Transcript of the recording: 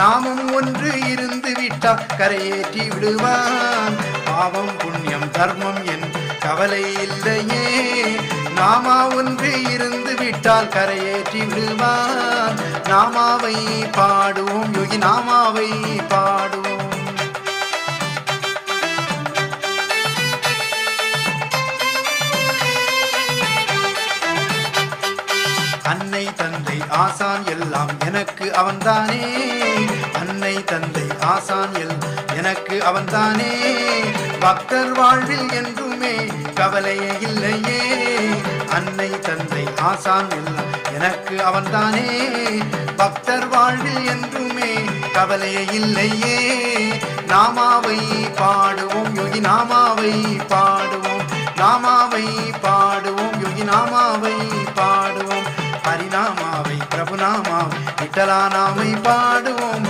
நாமும் ஒன்று இருந்து விட்டால் கரையேற்றி விடுவான். பாவம் புண்ணியம் தர்மம் என் கவலை இல்லையே, நாமா ஒன்று இருந்து விட்டால் கரையேற்றி விடுவான். நாமாவை பாடுவோம் யோகி, நாமாவை பாடுவோம். அன்னை தந்தை ஆசான் எல்லாம் எனக்கு அவன்தானே, அன்னை தந்தை ஆசான் எல்லாம் எனக்கு அவன்தானே. பக்தர் வாழ்வில் என்றுமே கவலையே இல்லையே, அன்னை தந்தை ஆசான் எல்லாம் எனக்கு அவன்தானே. பக்தர் வாழ்வில் என்றுமே கவலையே இல்லையே. நாமாவை பாடுவோம் யோகி, நாமாவை பாடுவோம், நாமாவை பாடுவோம் யோகி, நாமாவை பாடுவோம். ஹரிநாமாவை பிரபுநாமாவை விட்டலா நாமை பாடுவோம்.